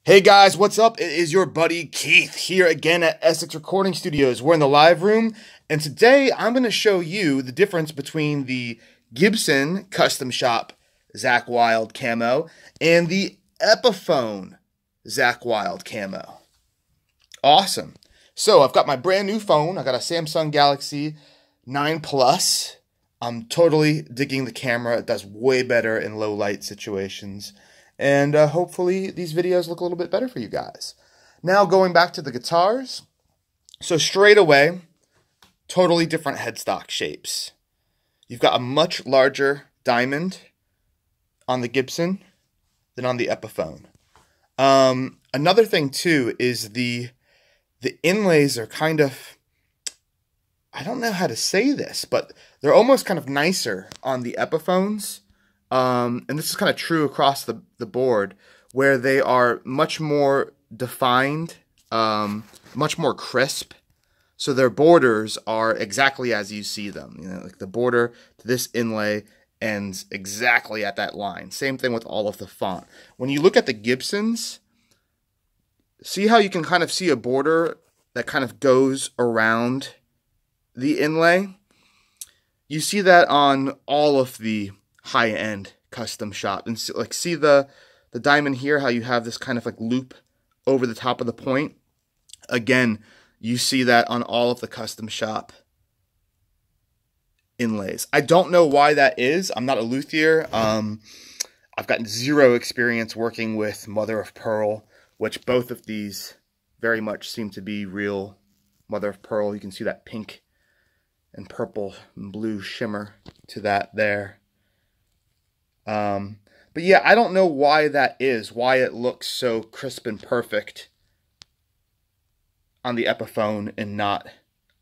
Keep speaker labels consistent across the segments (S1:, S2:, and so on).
S1: Hey guys, what's up? It is your buddy Keith here again at Essex Recording Studios. We're in the live room, and today I'm going to show you the difference between the Gibson Custom Shop Zakk Wylde camo and the Epiphone Zakk Wylde camo. Awesome. So I've got my brand new phone. I got a Samsung Galaxy 9 Plus. I'm totally digging the camera. It does way better in low light situations. And hopefully these videos look a little bit better for you guys. Now going back to the guitars. So straight away, totally different headstock shapes. You've got a much larger diamond on the Gibson than on the Epiphone. Another thing too is the inlays are kind of, I don't know how to say this, but they're almost kind of nicer on the Epiphones. And this is kind of true across the board, where they are much more defined, much more crisp. So their borders are exactly as you see them. You know, like the border to this inlay ends exactly at that line. Same thing with all of the font. When you look at the Gibsons, see how you can kind of see a border that kind of goes around the inlay? You see that on all of the high-end custom shop, and see the diamond here, how you have this kind of like loop over the top of the point. Again, you see that on all of the custom shop inlays. I don't know why that is. I'm not a luthier. I've gotten zero experience working with mother of pearl, which both of these very much seem to be real mother of pearl. You can see that pink and purple and blue shimmer to that there. But yeah, I don't know why that is, why it looks so crisp and perfect on the Epiphone and not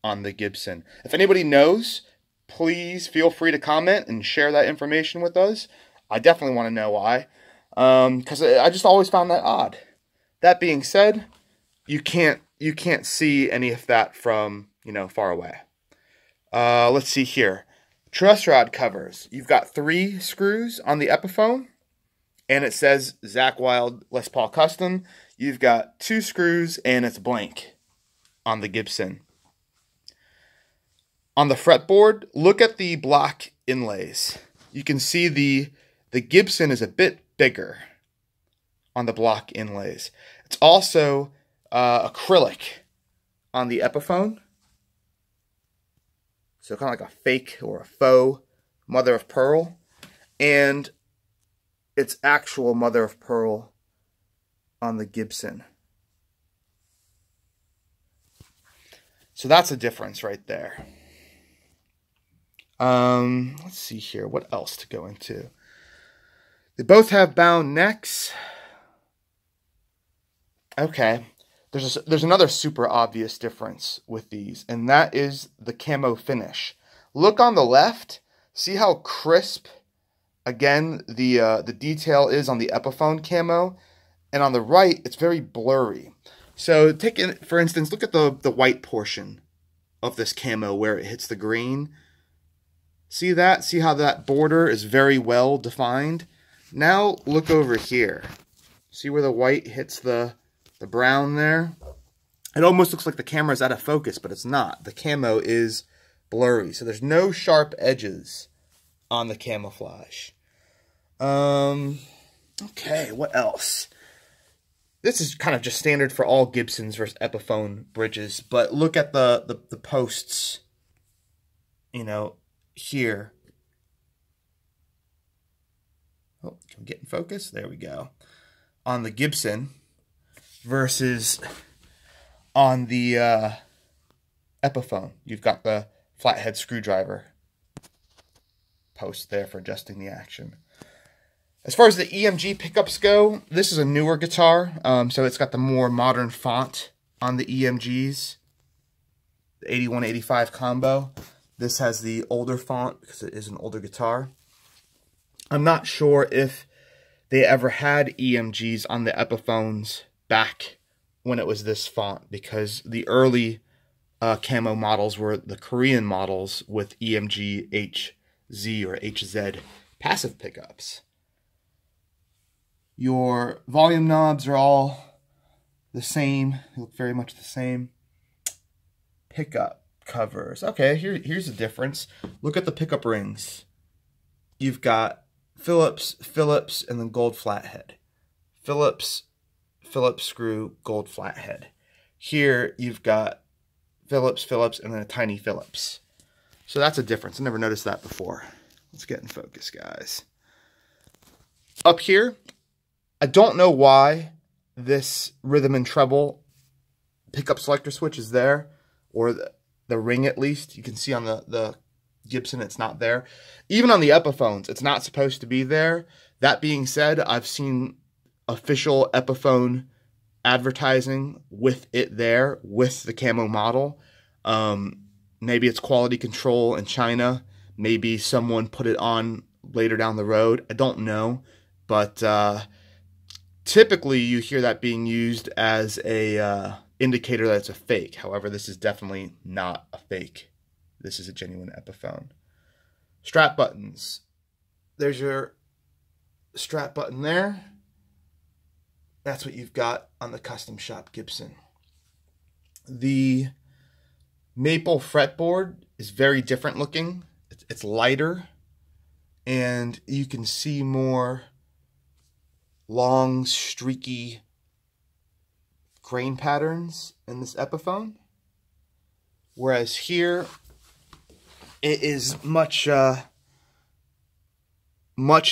S1: on the Gibson. If anybody knows, please feel free to comment and share that information with us. I definitely want to know why, because I just always found that odd. That being said, you can't see any of that from, far away. Let's see here. Truss Rod Covers. You've got 3 screws on the Epiphone, and it says Zakk Wylde Les Paul Custom. You've got 2 screws, and it's blank on the Gibson. On the fretboard, look at the block inlays. You can see the Gibson is a bit bigger on the block inlays. It's also acrylic on the Epiphone. So kind of like a fake or a faux mother of pearl. And it's actual mother of pearl on the Gibson. So that's a difference right there. Let's see here. What else to go into? They both have bound necks. Okay. There's another super obvious difference with these, and that is the Camo Finish. Look on the left, see how crisp, again, the detail is on the Epiphone camo, and on the right, it's very blurry. So for instance, look at the white portion of this camo where it hits the green. See that? See how that border is very well defined? Now look over here. See where the white hits the brown there? It almost looks like the camera's out of focus, but it's not. The camo is blurry, so there's no sharp edges on the camouflage. Okay, what else? This is kind of just standard for all Gibsons versus Epiphone bridges, but look at the posts, here. Oh, can we get in focus? There we go. On the Gibson versus on the Epiphone. You've got the flathead screwdriver post there for adjusting the action. As far as the EMG pickups go, this is a newer guitar, so it's got the more modern font on the EMGs, the 8185 combo. This has the older font because it is an older guitar. I'm not sure if they ever had EMGs on the Epiphones back when it was this font, because the early camo models were the Korean models with EMG HZ or HZ passive pickups. Your volume knobs are all the same. They look very much the same. Pickup covers. Okay, here's the difference. Look at the pickup rings. You've got Phillips, and then gold flathead. Phillips screw, gold flathead. Here you've got Phillips, and then a tiny Phillips. So that's a difference. I never noticed that before. Let's get in focus, guys. Up here, I don't know why this rhythm and treble pickup selector switch is there, or the ring at least. You can see on the Gibson it's not there. Even on the Epiphones, it's not supposed to be there. That being said, I've seen official Epiphone advertising with it there, with the camo model. Maybe it's quality control in China. Maybe someone put it on later down the road. I don't know. But typically you hear that being used as a indicator that it's a fake. However, this is definitely not a fake. This is a genuine Epiphone. Strap buttons. There's your strap button there. That's what you've got on the Custom Shop Gibson. The maple fretboard is very different looking. It's lighter, and you can see more long, streaky grain patterns in this Epiphone. Whereas here, it is much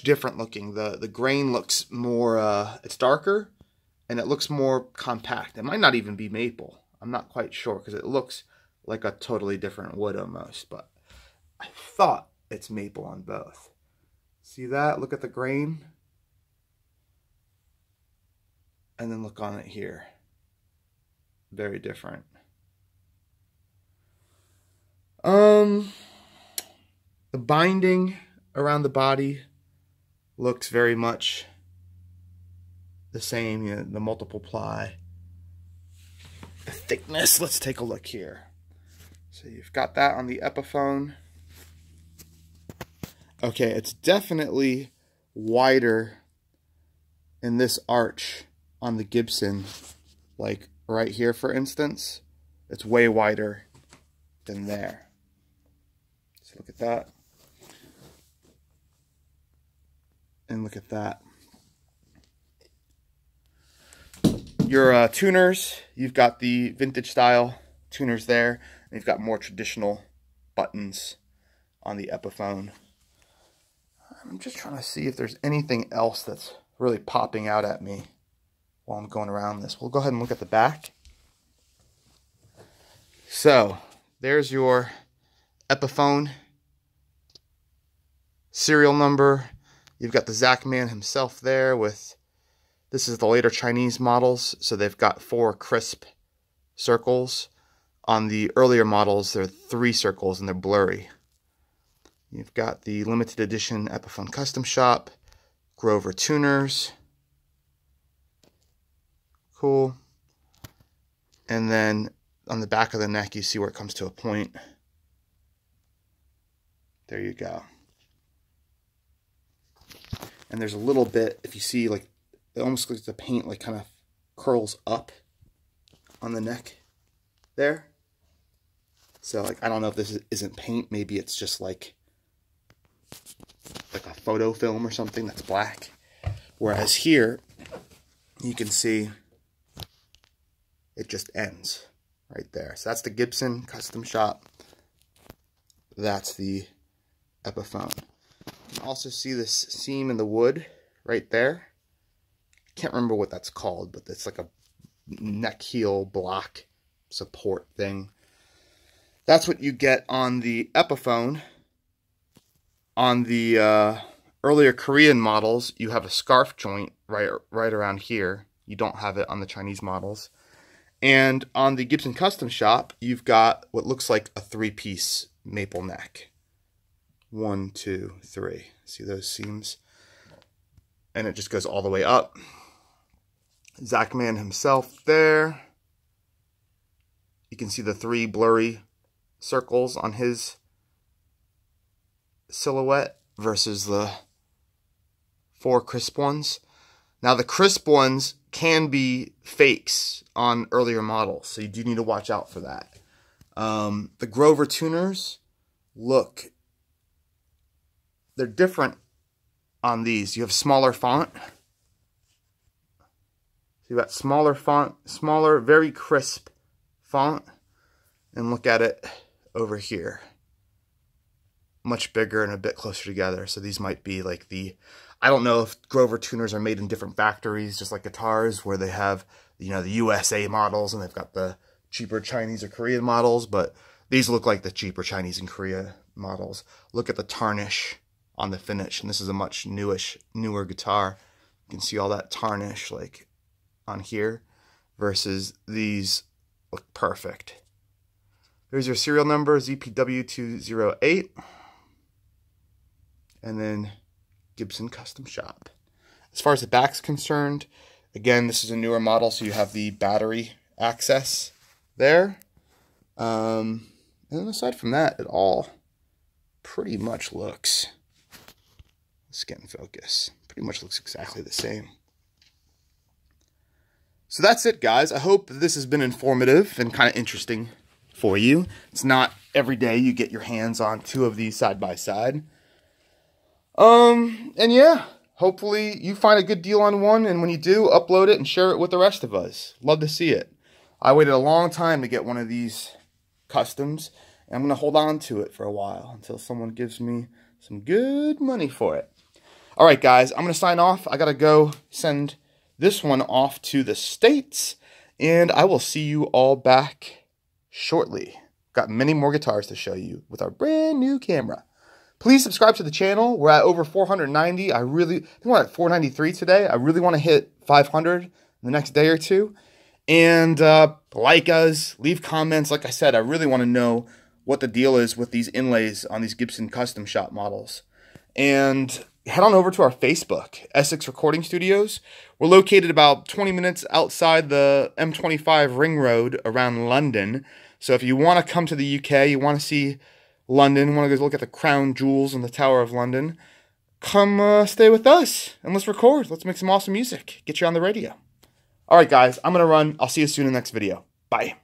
S1: different looking. The grain looks more, it's darker, and it looks more compact. It might not even be maple. I'm not quite sure, because it looks like a totally different wood almost, but I thought it's maple on both. See that? Look at the grain. And then look on it here. Very different. The binding around the body looks very much the same. You know, the multiple ply. The thickness, let's take a look here. So you've got that on the Epiphone. Okay, it's definitely wider in this arch on the Gibson. Like right here, for instance, it's way wider than there. So look at that. And look at that. Your tuners, you've got the vintage style tuners there. And you've got more traditional buttons on the Epiphone. I'm just trying to see if there's anything else that's really popping out at me while I'm going around this. We'll go ahead and look at the back. So, there's your Epiphone serial number. You've got the Zakk man himself there with, this is the later Chinese models, so they've got 4 crisp circles. On the earlier models, there are 3 circles and they're blurry. You've got the limited edition Epiphone Custom Shop, Grover tuners. Cool. And then on the back of the neck, you see where it comes to a point. There you go. And there's a little bit, if you see, like, it almost looks like the paint like kind of curls up on the neck there. So, like, I don't know if this isn't paint. Maybe it's just like a photo film or something that's black. Whereas here, you can see it just ends right there. So that's the Gibson Custom Shop. That's the Epiphone. You can also see this seam in the wood right there. I can't remember what that's called, but it's like a neck heel block support thing. That's what you get on the Epiphone. On the earlier Korean models, you have a scarf joint right around here. You don't have it on the Chinese models. And on the Gibson Custom Shop, you've got what looks like a 3-piece maple neck. 1, 2, 3. See those seams? And it just goes all the way up. Zakk man himself there. You can see the 3 blurry circles on his silhouette versus the 4 crisp ones. Now the crisp ones can be fakes on earlier models, so you do need to watch out for that. The Grover tuners, look, they're different on these. You have smaller font. So you got smaller font, smaller, very crisp font. And look at it over here. Much bigger and a bit closer together. So these might be like the, I don't know if Grover tuners are made in different factories, just like guitars, where they have, you know, the USA models and they've got the cheaper Chinese or Korean models, but these look like the cheaper Chinese and Korea models. Look at the tarnish on the finish, and this is a much newer guitar. You can see all that tarnish like on here, versus these look perfect. There's your serial number, ZPW208, and then Gibson Custom Shop. As far as the back's concerned, again, this is a newer model, so you have the battery access there. And then aside from that, it all pretty much looks, let's get in focus, pretty much looks exactly the same. So that's it, guys. I hope this has been informative and kind of interesting for you. It's not every day you get your hands on two of these side by side. And yeah, hopefully you find a good deal on one, and when you do, upload it and share it with the rest of us. Love to see it. I waited a long time to get one of these customs, and I'm going to hold on to it for a while until someone gives me some good money for it. All right, guys, I'm going to sign off. I got to go send this one off to the States, and I will see you all back shortly. Got many more guitars to show you with our brand new camera. Please subscribe to the channel. We're at over 490. I think we're at 493 today. I really want to hit 500 in the next day or two. And like us, leave comments. Like I said, I really want to know what the deal is with these inlays on these Gibson Custom Shop models. And head on over to our Facebook, Essex Recording Studios. We're located about 20 minutes outside the M25 Ring Road around London. So if you want to come to the UK, you want to see London, want to go look at the crown jewels in the Tower of London, come stay with us and let's record. Let's make some awesome music. Get you on the radio. All right, guys, I'm going to run. I'll see you soon in the next video. Bye.